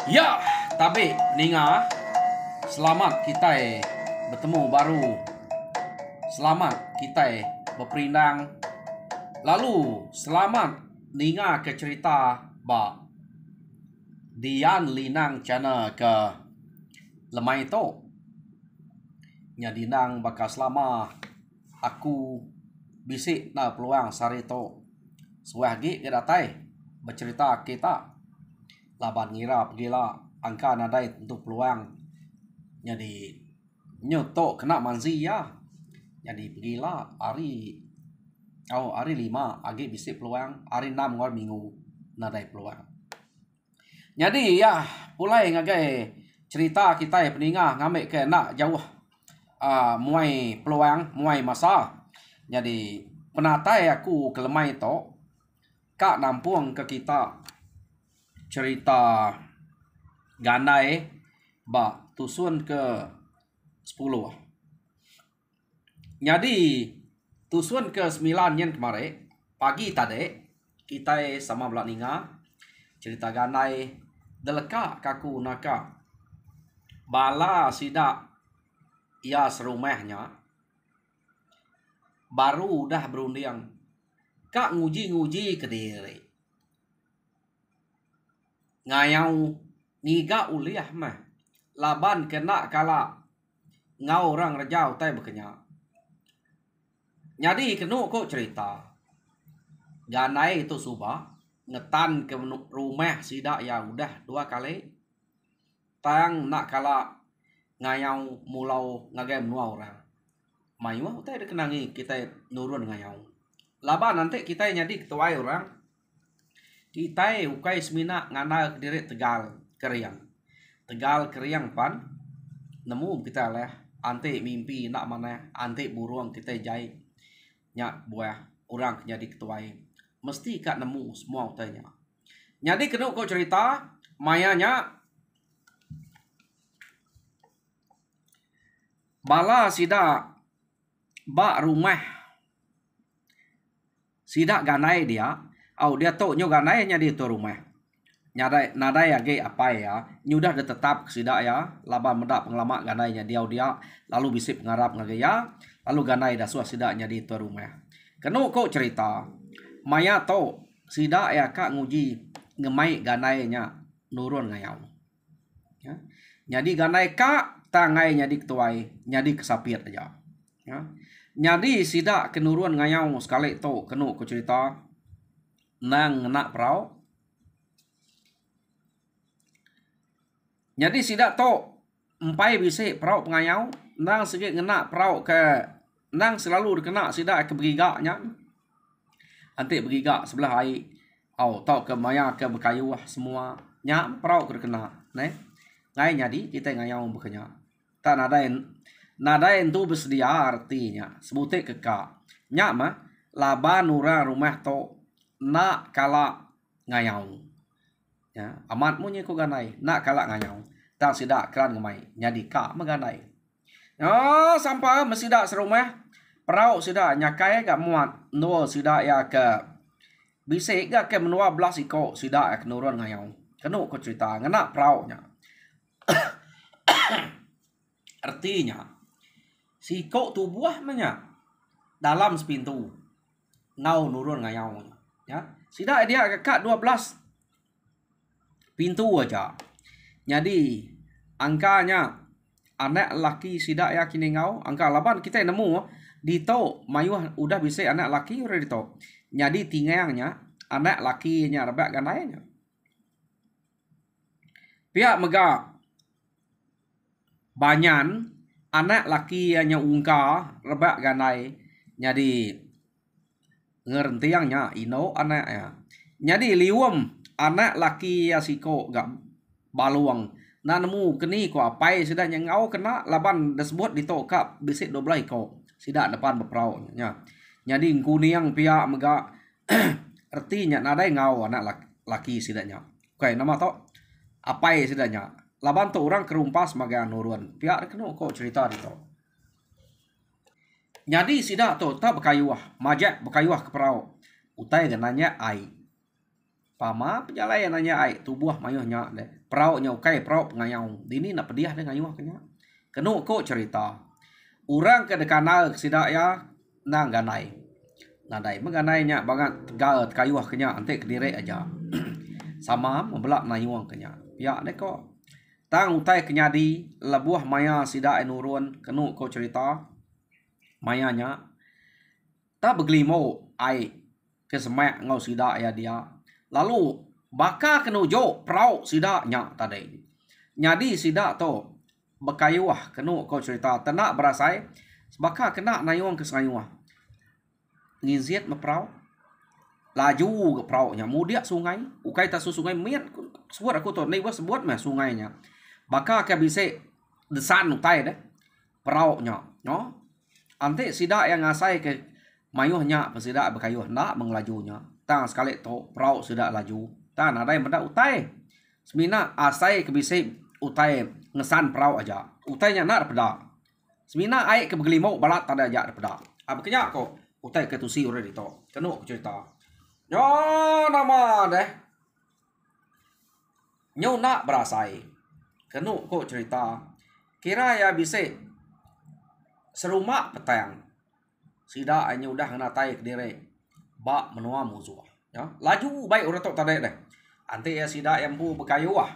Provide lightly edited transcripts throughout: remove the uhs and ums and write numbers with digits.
Ya, tapi Ninga, selamat kita bertemu baru. Selamat kita berperindang. Lalu selamat Ninga ke cerita ba Dian Linang channel ke lemai itu. Nya dinang bakal selama aku bisik na peluang sari to. Suahgi ke datai bercerita kita laban ngira pergilah angka nadai untuk peluang jadi nyoto kena manzi ya jadi pergilah hari 5 agi bisik peluang hari 6 ngor minggu nadai peluang jadi ya pulai ngagai cerita kita ya peningah ngambil ke nak jauh muai peluang muai masa jadi penatai aku kelemai to kak nampung ke kita cerita gandai ba tusun ke 10. Jadi tusun ke 9 yang kemarin pagi tadi kita sama belak ninga cerita gandai deleka kaku naka bala sidak ia serumahnya baru dah berunding kak nguji ke diri ngayau niga uliah mah laban kena kala ngau orang rejau tai bekenya jadi kenu kok cerita ganai itu suba ngetan ke rumah sidak ya udah 2 kali tang nak kala ngayau mulau ngagem nua orang mayu tai kenangi kita nurun ngayau laban nanti kita nyadi ketuai orang kita ukai semina ngana diri Tegal Keriang pan nemu kita lah ante mimpi nak mana ante burung kita jai nyak buah orang jadi ketuai mesti kak nemu semua utanya jadi kena kau cerita mayanya bala sida ba rumah sida ganai dia dia tok nyo ganai nya di tu rumah nadai age apa ya nyudah dah tetap sida ya laba medak pengelama ganai nya dia lalu bisip ngarap ngagaya lalu ganai dah suah sida nya di tu rumah kenu kok cerita maya to sida ya kak nguji ngemai ganai nya nurun ngayau ya jadi ganai kak tangai nya di ketuai nya di kesapit aja ya jadi sida kenurun ngayau sekali to kenu kok cerita nang nak prau jadi sidak to empai bisik prau pengayau nang segi ngena prau ke nang selalu kena sidak ke berigaknya antik berigak sebelah air tau ke maya ke berkayu semua nya prau kena ne ngai jadi kita ngayau bekenya tak nadain tu bersedia artinya sebutik keka nya mah laban ura rumah to nak kala ngayau ya amat munye ko ganai nak kala ngayau tak sidak keran ngemai nyadi ka meganai sampai mesidak serumah perau sidak nyakai gak muat no sidak ya ke bisik gak ke menua belas iko sidak ya kenurun ngayau kenu ko cerita ngena perau nya artinya siko tubuh menya dalam sepintu ngau nurun ngayau ya sidak dia kat 12 pintu aja jadi angkanya anak laki sidak ya kini ngau angka 8 kita nemu di to mayu udah bisa anak laki udah di to jadi tinggalnya anak lakinya rebak ganainya pihak mega banyan anak laki nya ungka rebak ganai jadi ngerentiangnya ino anak ya jadi liwem anak laki ya siko gak baluang na nemu keni ko apai sida nya ngau kena laban disebut ditokap bisik 12 ko sida depan beprau nya jadi kuniang pihak mega artinya nadai ngau anak laki sida nya oke nama to apai sida nya laban to orang kerumpas maga nurun pihak kena ko cerita di to jadi sida to tak berkayuah majak berkayuah ke perau utai gananya ai Pama penjalai nanya ai tubuh mayuhnya deh. Perau nya ukai perau pengayau. Dini nak pediah deh ngayuh kenya. Kenu ko cerita. Urang ke dekanal sida ya nang ganai. Nadai menganai nya bangat tegal kayuh kenya ante kedire aja. Sama membelak nayuang kenya. Ya deh ko. Tang utai kenya di lebuah maya sida nurun kenu ko cerita. Mayanya ta beglimo ai ke semak ngau sida ya dia. Lalu baka kenujo prau sida nya tadi. Nyadi sida to bekayuah kenu ko cerita tenak berasai baka kena nayuang ke sangayuah. Ngiziat meprau laju ke prau nya mudia sungai ukai ta sungai miet sebut aku to ni bos sebut mah sungainya. Baka ke bise desan utai deh prau nya no. Ante sida yang ngasai ke mayuhnya pesida bekayuh nak menglajunya. Tang sekali to prau sudah laju. Tan ada yang mendak utai. Semina asai kebisi utai ngesan prau aja. Utainya nak peda. Semina ai ke begelimau balat tada aja peda. Apa kenya ko utai ke tusi already to. Kenu cerita. Yo nama deh. Nyo nak berasai. Kenu ko cerita. Kira ya bisi serumak petang. Sida anyu udah kena tai ke dire. Ba menua musuh ya laju baik orang tok tadi deh ante ya sida yang pu bekayuah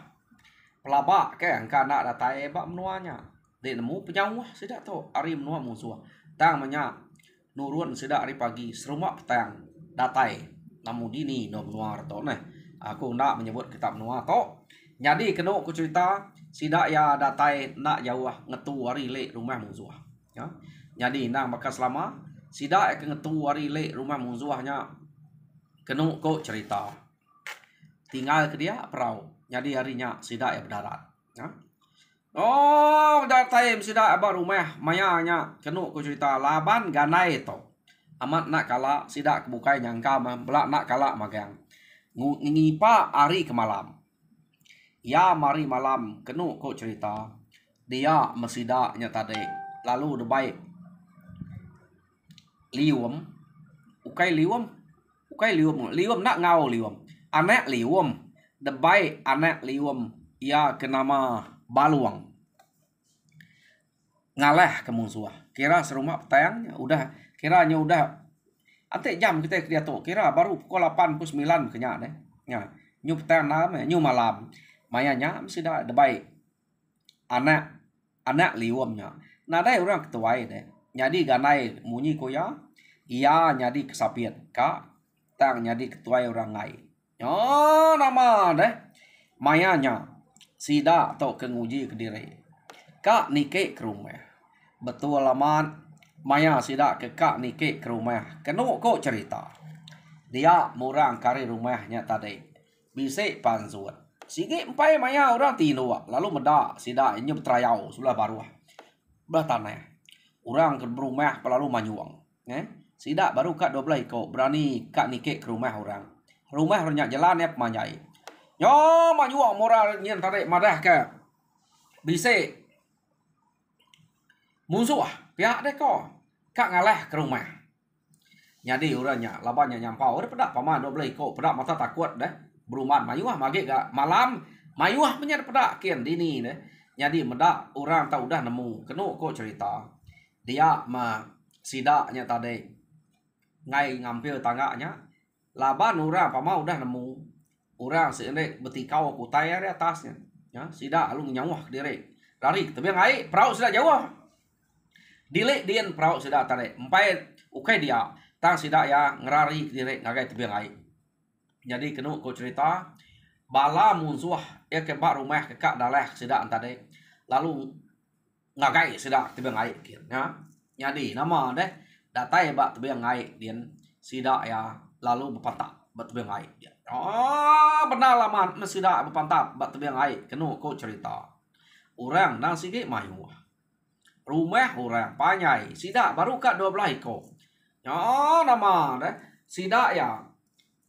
pelaba ke angka nak datai ba menuanya de nemu penyawah sida to ari menua musuh tang menya nurun sida ari pagi serumak petang datai namu dini no menua to neh aku nak menyebut kitab menua to jadi kena aku cerita sida ya datai nak jauh ngetu ari le rumah musuh ya jadi nang maka selama sida ke ngetu ari le rumah musuhnya kenu ko cerita tinggal ke dia perahu jadi harinya sida ya berdarat ya? Oh datai sida aba rumah mayanya kenu ko cerita laban ganai to amat nak kala sida kebukai nyangka belak nak kala magang ngipa ari ke malam ya mari malam kenu ko cerita dia mesida nya tadi lalu debai lium ukai lium nak ngau lium anak lium debai anak lium ya kenama baluang ngalah ke musuh kira serumak petang udah kiranya udah ante jam kita dia tu kira baru pukul 8 pukul 9 kenya deh ya nyu petang nyu malam mayanya mesti dah debai anak liumnya nah dai orang ketuai deh jadi ganai munyi koya iya nyadi kesapian kak tang nyadi ketuai orang lain oh nama deh mayanya sida atau kenguji ke diri kak nike ke rumah betul laman maya sida ke kak nike ke rumah kenu kok cerita dia murang kari rumahnya tadi bisa panzuan sige empai maya orang tino lalu meda sida ini betrayau sebelah baru belah tanah orang ke rumah pelalu manyuang sida baru kat 12 kok berani kak nike ke rumah orang banyak jalan ya manjai yo manyuang moral nyen tarik madah ke bisa musuh pihak deh kok kak ngalah ke rumah jadi orangnya labannya nyampau udah pedak paman 12 kok pedak mata takut deh beruman mayuah mage gak malam mayuah punya pedak kian dini deh jadi medak orang tahu udah nemu kenu kok cerita dia ma sidaknya tadi ngai ngambil tangganya laban orang pama udah nemu orang sini betikau kutai di atasnya ya sidak lu nyawah diri lari tapi ngai perahu sudah jauh dilek dian perahu sudah tadi empai ukai dia tang sidak ya ngerari diri ngagai tapi ngai jadi kenu kau cerita bala musuh ya ke bak rumah ke kak dalah sidak tadi lalu ngagai sidak tapi ngai ya jadi nama deh datai bak tapi ngai dian sidak ya lalu berpantap bak tapi ngai oh benar lama sidak berpantap bak tapi ngai kenu kau cerita orang nang sige mayu rumah orang panyai sidak baru kat 12 ekor oh nama deh sidak ya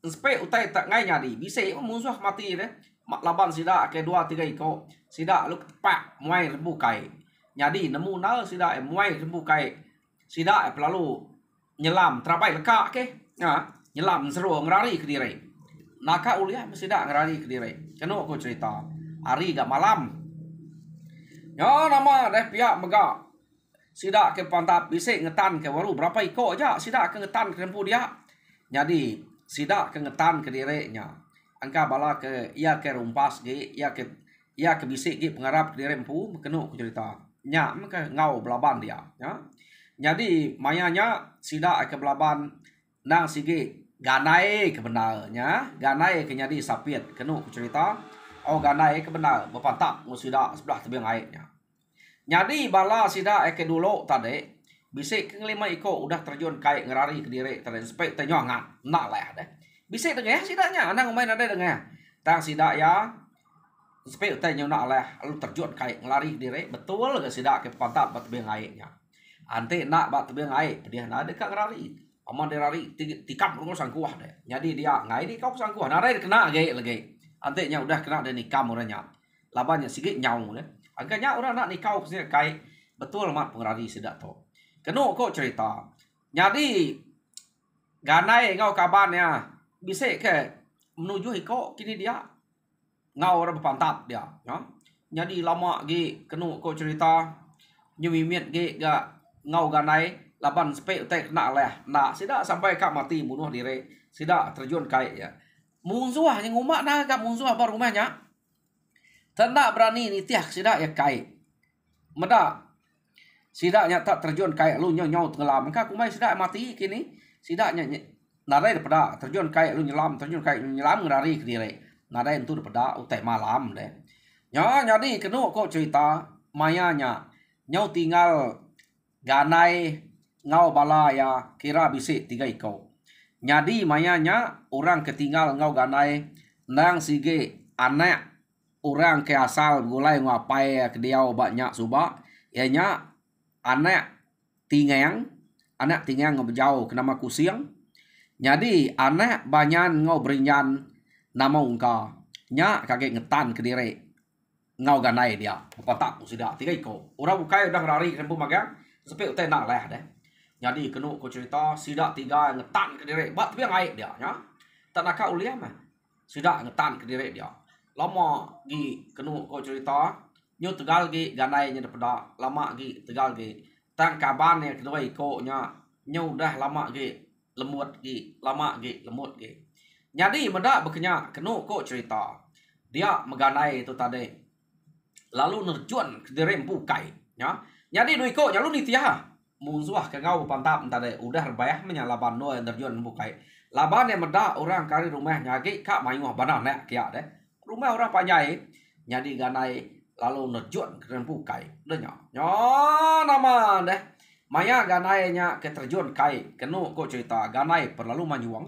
Spe utai tak ngai nyadi bisa musuh mati deh laban sidak ke 2-3 ekor sidak lu pak muai lembu kai nyadi nemu nal sidak muai lembu kai sidak lalu nyelam terapai lekak ke ya nyelam seru ngerari ke diri naka uliah sida ngerari kediri kenu ko cerita hari gak malam nya nama deh pihak mega sida ke pantap bisik ngetan ke waru berapa iko aja sida ke ngetan ke rempu dia jadi sida ke ngetan ke direnya angka bala ke ia ke rumpas ge ia ke bisik ge pengarap ke rempu kenu ko cerita nya maka ngau belaban dia ya jadi mayanya sida ke belaban nang sige ganai kebenarnya ganai ke nyadi sapit kenu cerita oh ganai kebenar berpantap sida sebelah tebing airnya nyadi bala sida ke dulu tadi bisik ke 5 iko udah terjun kai ngerari ke diri tadi sampai tenyongan nak lah deh bisik dengeh sidanya nang main ada dengeh tang sida ya sampai tenyona lah lalu terjun kai ngelari ke diri betul ke sida ke pantap tebing airnya ante nak bat tebing air dia ada dekat ngerari aman derari tikap lu sangkuah deh. Jadi dia ngai di kau sangkuah. Narai kena lagi. Antenya udah kena dan nikam orangnya. Labannya sikit nyau deh. Agaknya orang nak nikau kesini kai betul mat pengrari sedak to. Kenu kok cerita. Jadi ganai ngau kabannya bisa ke menuju iko kini dia ngau orang berpantap dia. Ya. Jadi lama gi kenu kok cerita nyumimit gi gak ngau ganai laban spek tek nak leh nak sida sampai kak mati bunuh diri sida terjun kai ya musuh yang umat nah kak musuh baru rumahnya tendak berani nitiah sida ya kai meda sida nya tak terjun kai lu nyau tenggelam kak kumai sida mati kini sida nya narai daripada terjun kai lu nyelam ngerari ke diri narai itu daripada utai malam deh nya jadi kenu kok cerita mayanya nyau tinggal ganai ngau bala ya kira bisik 3 iko. Jadi mayanya orang ketinggal ngau ganai nang sige anak orang ke asal gulai ngapai ke dia banyak suba ianya anak tingang ngobjau ke nama kusiang. Jadi anak banyak ngau berinyan nama ungka nya kage ngetan ke diri ngau ganai dia patak sudah 3 iko. Orang bukai udah lari rempu magang sampai utai nak lah deh. Jadi kenu ko cerita sida 3 ngetan ke diri bat biang air dia nya tak nak uliah mah sida ngetan ke diri dia lama gi kenu ko cerita nyu tegal gi ganai nya daripada lama gi tegal gi tang kaban nya kedua iko nya nyu dah lama gi lemut gi jadi meda bekenya kenu ko cerita dia meganai itu tadi lalu nerjun ke diri bukai nya jadi dui ko nya lu nitiah musuh ke ngau pantap tadi udah bayah menyalaban no yang terjun bukai laban yang meda orang kari rumah nyagi kak mayuh banan nek kia deh rumah orang panjai jadi ganai lalu nerjun ke bukai deh nyo nama deh maya ganai nya ke terjun kai kenu kok cerita ganai perlalu manyuang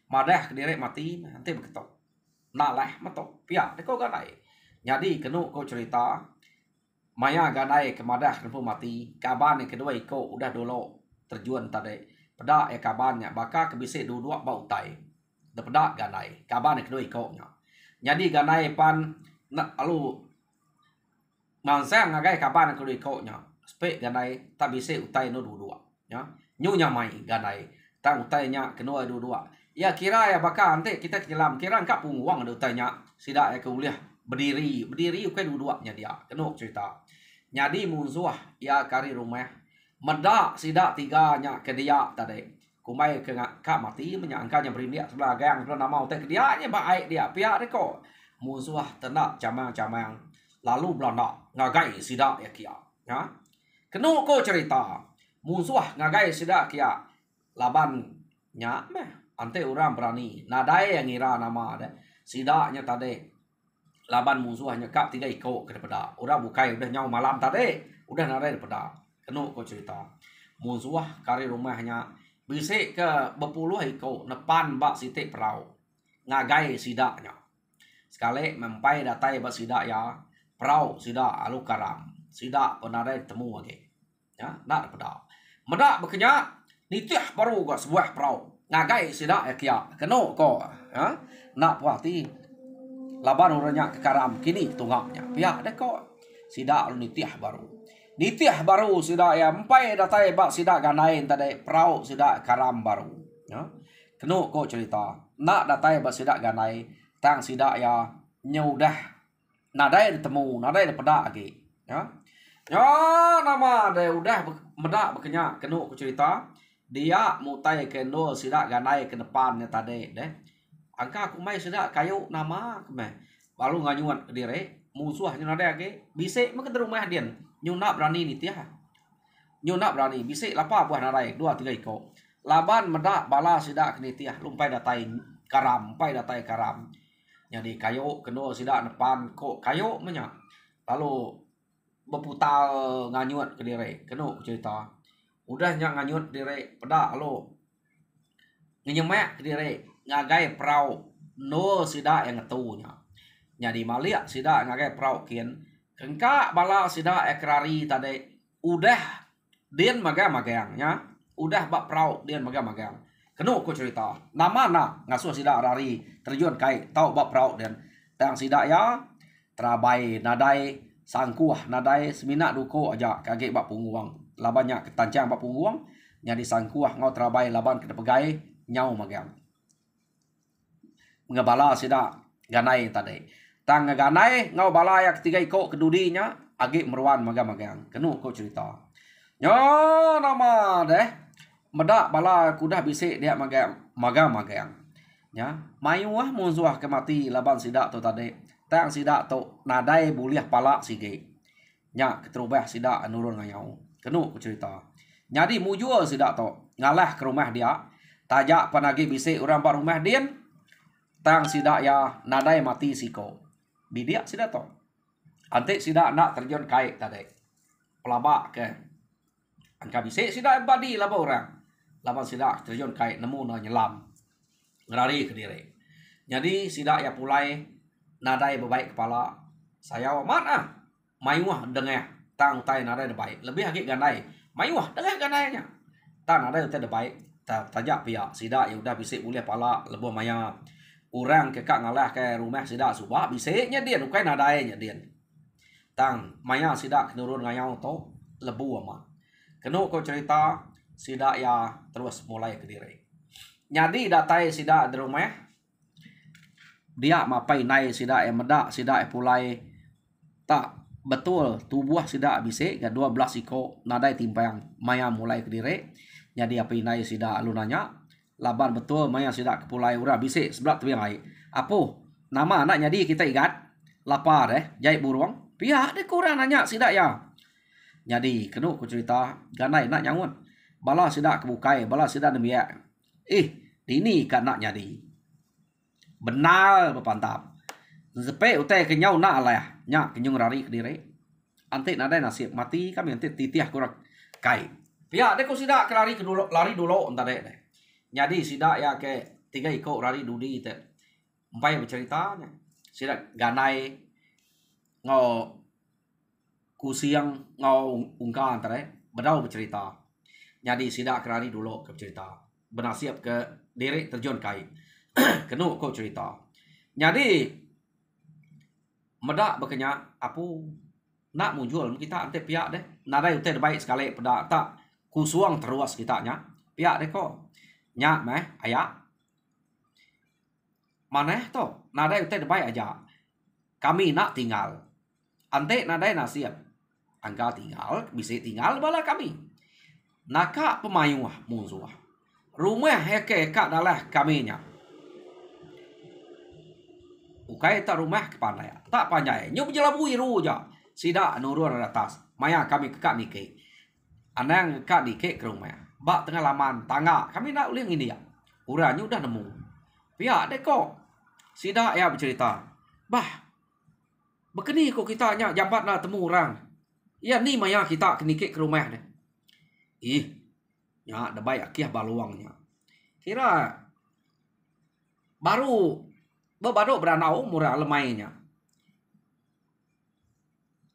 madah ke diri mati nanti begitu nak lah matok pia deh kok ganai jadi kenu kok cerita maya ganai kemadah rempu mati kaban yang kedua iko udah dulu terjun tadi peda kabannya baka kebisik dua bau tai peda ganai kaban yang kedua iko nya jadi ganai pan lalu mansang ngagai kaban yang kedua iko nya spek ganai tak bisik utai no dua nya nyu nyamai ganai tang utai nya kedua dua ya kira ya baka ante kita kelam kira angkat punguang ada utai nya sida ya kuliah berdiri ukai dua-duanya dia kenu cerita nyadi musuh ya kari rumah meda sida 3 nya ke dia tadi kumai ke kak mati menyangkanya berindia sebelah gang sebelah nama utek dia nya baik dia pihak deko musuh tenak camang lalu belanda ngagai sida ya kia ya kenu ko cerita musuh ngagai sida kia laban nya meh ante orang berani nadai yang ngira nama deh sida nya tadi laban musuhnya kak 3 iko ke daripada orang bukai udah nyau malam tadi udah narai daripada kenu ko cerita musuh kari rumahnya bisik ke berpuluh iko nepan bak sitik perau ngagai sidaknya sekali mempai datai bak sidak ya perau sidak alu karam sidak penarai temu lagi ya nak daripada medak bekenya nitiah baru gak sebuah perau ngagai sidak ya kia kenu ko ya nak puati laban orangnya ke karam kini tunggaknya pihak deh kok sida nitiah baru sida ya empai datai bak sida ganain tadi perau sida karam baru ya kenu kok cerita nak datai basidak ganai tang sidak ya nyudah nadai ditemu nadai dipeda lagi ya ya nama ada udah medak bekenya kenu ku cerita dia mutai kendo sidak ganai ke depannya tadi deh angka aku mai sidak kayu nama kemeh baru nganyuan ke diri musuhnya nada lagi bisik mah ke rumah dia nyuna berani ni tiah nyuna berani bisik lapa buah narai 2-3 ekor laban medak bala sidak kini tiah lumpai datai karam pai datai karam jadi kayu kendo sidak depan kok kayu menyak lalu berputar nganyut ke diri keno cerita udah nyak nganyut diri peda lalu ngenyemek ke diri ngagai perau no sidak yang ngetunya jadi malia sidak ngagai perau kian kengka bala sidak ekrari tadi udah din magang-magangnya udah bak perau din magang-magang keno ku cerita nama nak ngasuh sidak rari terjun kai tau bak perau dan tang sidak ya terabai nadai sangkuah nadai semina duko aja kage bak punguang labannya ketancang bak punguang nyadi sangkuah ngau terabai laban ke pegai nyau magang ngabala sida ganai tadi tang ganai ngau bala ya ketiga iko kedudinya agi meruan magang-magang kenu ko cerita nyo nama deh medak bala kudah bisik dia magang-magang ya mayuah musuh ke mati laban sida tu tadi tang sidak tu nadai buliah pala sige nya keterubah sidak nurun ngayau kenu ku cerita jadi mujur sidak tu ngalah ke rumah dia tajak panagi bisik orang bar rumah dia tang sidak ya nadai mati siko bidia sidak tu antik sidak nak terjun kai tadi pelabak ke angka bisik sidak badi laba orang laban sidak terjun kai nemu na nyelam ngerari ke diri jadi sidak ya pulai nadai berbaik kepala saya amat mayuah dengah tang tai nadai berbaik lebih lagi ganai mayuah dengah ganainya tang nadai utai berbaik tajak pihak sidak yang udah bisik boleh pala lebih maya orang kekak ngalah ke rumah sidak subah bisiknya dia ukai nadainya dia tang maya sidak nurun ngayau to lebu amat kenu kau cerita sidak ya terus mulai ke diri jadi datai sidak di rumah dia mapai nai sidak yang medak sidak pulai tak betul tubuh sidak bisik ke 12 iko nadai timpang maya mulai ke diri jadi apa nai sidak lunanya laban betul maya sidak kepulai ura bisik sebelah tu ai apo nama anak jadi kita ingat lapar jai burung pihak de kurang nanya sidak ya jadi kenu ku cerita ganai nak nyangun bala sidak kebukai bala sidak demiak dini kan nak jadi benar berpantap zepe utai kenyau nak lah nya kenyung rari ke diri antik nadai nasib mati kami antik titiah kurang kai pihak de ko sidak lari ke dulu lari dulu entar deh jadi sidak ya ke 3 iko rari dudi te empai berceritanya sidak ganai ngau kusiang ngau ungka antar bedau bercerita jadi sidak lari dulu ke cerita benasiap ke diri terjun kai kenu kau cerita jadi medak bekenya apu nak muncul kita ante pihak deh nadai utai baik sekali pada tak kusuang terus kita nya pihak deh kok nya meh ayak maneh to nadai utai baik aja kami nak tinggal ante nadai nasiap angka tinggal bisa tinggal bala kami naka pemayuah musuh rumah heke kak dalah kami nya ukai tak rumah ke pandai tak panjai nyu jelabui ruja sida nurun atas maya kami kekak nike anang kak nike ke rumah bak tengah laman tangga kami nak uling ini ya uranya udah nemu pihak deko sida ya bercerita bah bekeni kok kita nya jambat na temu orang ya ni maya kita ke nike ke rumah deh nya ada baik akiah baluangnya kira baru berbaduk beranau murah lemainya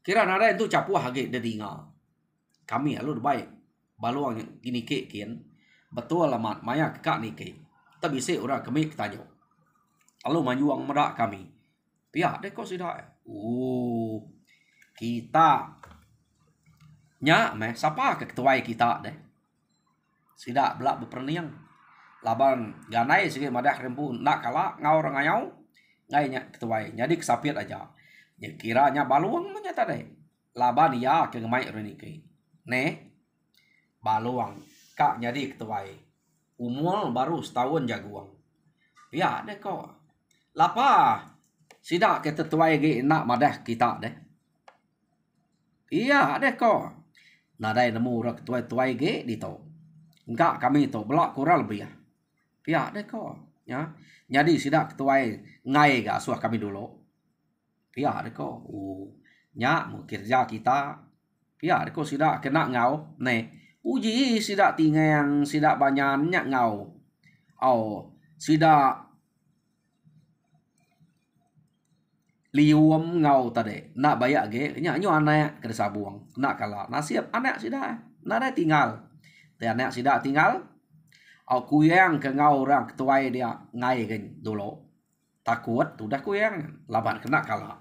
kira nada itu capuah hage dedinga kami lalu baik baluang gini ke kian betul alamat maya kekak nike tapi se orang kami ketanyo lalu majuang merak kami pihak deh kok sudah kita nya meh siapa ketuai kita deh sidak belak berperniang laban ganai sige madah rempu nak kala ngau rangayau ngai nya ketuai jadi kesapit aja ya kiranya baluang nya tadi laban ya ke ngemai reni ke ne baluang kak jadi ketuai umur baru setahun jaguang ya deh kok lapa sida ke tetuai ge nak madah kita deh iya deh kok nadai nemu rak tuai-tuai ge di to enggak kami to belak kurang lebih ya pihak deh kok ya jadi sidak ketuai ngai ga suah kami dulu pihak deh kok nya mau kerja kita pihak deh kok sidak kena ngau ne uji sidak tingang sidak banyak nya ngau sidak lium ngau tadi nak bayak ge nya nyu anak ke sabuang nak kala nasib anak sidak nak tinggal te anak sidak tinggal kuyang ke ngau orang ketuai dia ngai gen dulu takut udah kuyang laban kena kala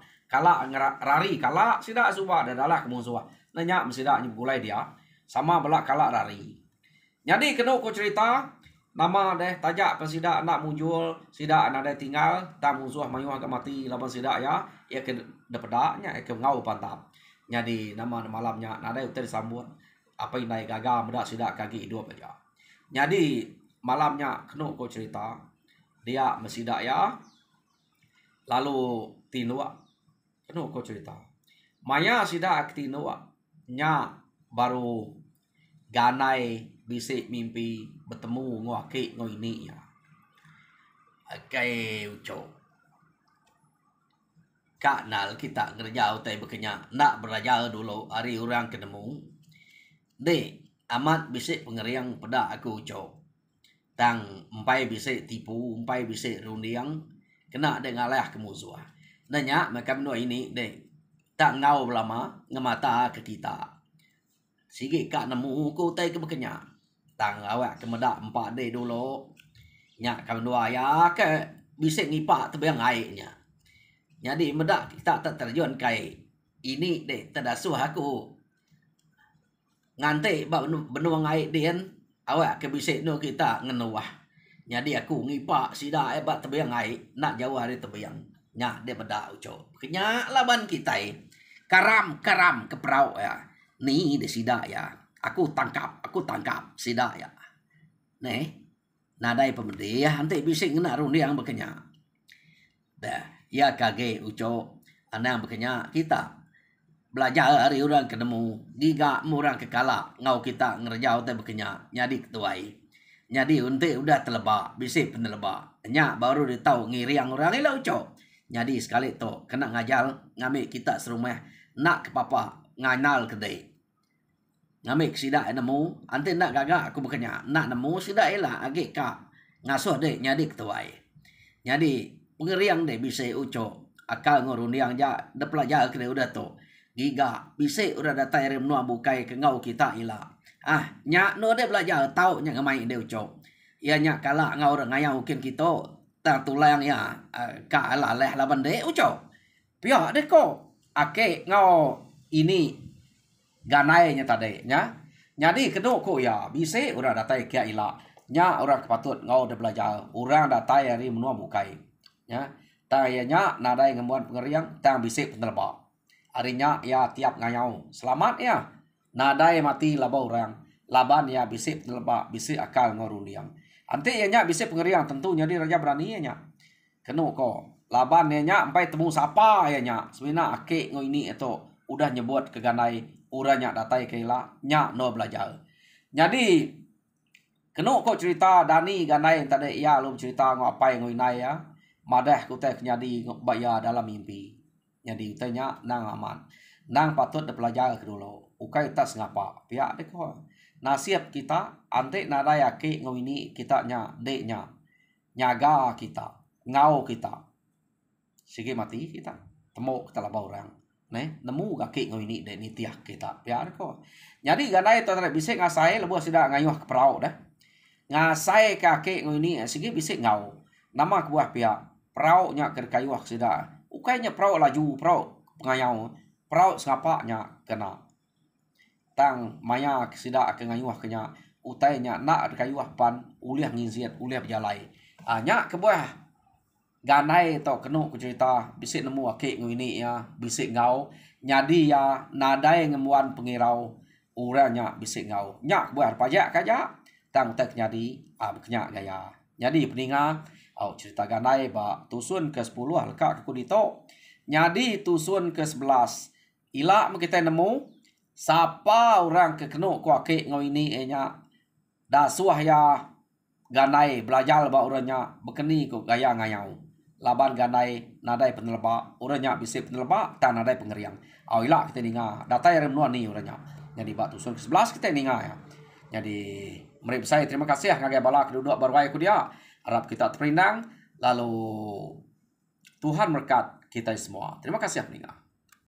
rari kala sida suba adalah kemusuhan nanya sida nyulai dia sama belak kala rari jadi kena ko cerita nama deh tajak pesida anak muncul sida anak deh tinggal tak musuh mayu agak mati laban sida ya ke depedaknya ke ngau pantap jadi nama malamnya nada utar sambut apa ini gagal medak sida kaki hidup aja jadi malamnya kena ko cerita dia mesida ya lalu tinua kena ko cerita maya sida tinua nya baru ganai bisik mimpi bertemu ngaki ngoini ya kai uco kanal kita kerja utai bekenya nak beraja dulu hari orang ketemu de amat bisik pengeriang pada aku uco tang empai bisik tipu empai bisik rundiang kena de ngalah kemusuhan nanya mereka menua ini de tak ngau lama ngemata ke kita sige kak nemu ku tai ke bekenya tang awak kemedak empat de dulu nya kam dua ya ke bisik ngipak tebiang airnya jadi medak kita tak terjun kai ini de tadasuh aku ngante ba benuang air den awak ke bisik no kita ngenuah jadi aku ngipak sida hebat tebiang air nak jauh hari tebiang nya de medak uco bekenya laban kita karam ke perahu ya ni de sida ya aku tangkap sida ya ne nadai pemede ya nanti bisik ngena rundi yang bekenya dah ya kage uco anang bekenya kita belajar hari orang ketemu giga murang kekala ngau kita ngerjau teh bekenya nyadi ketuai nyadi unte udah telebak bisik penelebak nya baru ditau ngiriang orang ila uco nyadi sekali to kena ngajal ngambil kita serumah nak ke papa nganal kedai ngamik sida nemu ante nak gagak aku bekenya nak nemu sida ela age ka ngasuh de nyadi ketuai nyadi pengeriang de bisa uco akal ngorundiang ja de pelajar kena udah to giga bisa udah datai rem no bukai ke ngau kita ila nya no de belajar tau nya ngamai de uco ya nya kala ngau ngayau mungkin kita tang tulang ya ka ala leh laban de uco pia de ko ake ngau ini ganai nya tadi nya jadi kedua ko ya bisa orang datai kia ila nya orang kepatut ngau de belajar orang datai hari menua bukai nya tayanya nadai ngemuan pengeriang tang bisa penelba harinya ya tiap ngayau selamat ya nadai mati laba orang laban ya bisa penelba bisa akal ngorundiang ante ya nya bisa pengeriang tentu jadi raja berani ya nya kenu ko laban ya nya sampai temu sapa ya nya sebenarnya ake ngoini itu udah nyebut ke ganai uranya datai kaila nya no belajar jadi kenu kok cerita Dani ganai tadi ya lu cerita ngapai ngoinai ya madah kutai nyadi baya dalam mimpi jadi tanya nang aman nang patut de belajar ke dulu ukai tas ngapa pihak de ko nasib kita ante nada yake ngoini kita nya de nya nyaga kita ngau kita sige mati kita temu kita laba orang ne nemu kaki ngoini de ni tiak kita pihak de ko jadi ganai to bisa ngasai lebu sida ngayuh ke perahu dah ngasai kaki ngoini sige bisa ngau nama kuah pihak perahu nya ke kayuh sida ukainya perahu laju perahu pengayau perahu sengapa nya kena tang maya sida ke ngayuh kenya utainya nak kayu pan uliah ngiziat uliah berjalai. Nya kebuah ganai tau kenu ku cerita bisik nemu akik ngini ya bisik ngau nyadi ya nadai ngemuan pengirau uranya bisik ngau nya kebuah pajak kaja tang tek nyadi beknya gaya nyadi peninga cerita ganai ba tusun ke-10 leka ku dito nyadi tusun ke-11 ila kita nemu sapa orang kekenu ku akik ngau ini nya da suah ya ganai belajar ba uranya bekeni ku gaya ngayau laban ganai nadai penelba uranya bisik penelba tan nadai pengeriang ila kita ninga datai remnuan ni uranya jadi ba tusun ke-11 kita ninga ya jadi mari saya terima kasih ngagai bala keduduk barwai ku dia harap kita terperinang lalu Tuhan berkat kita semua terima kasih ninga.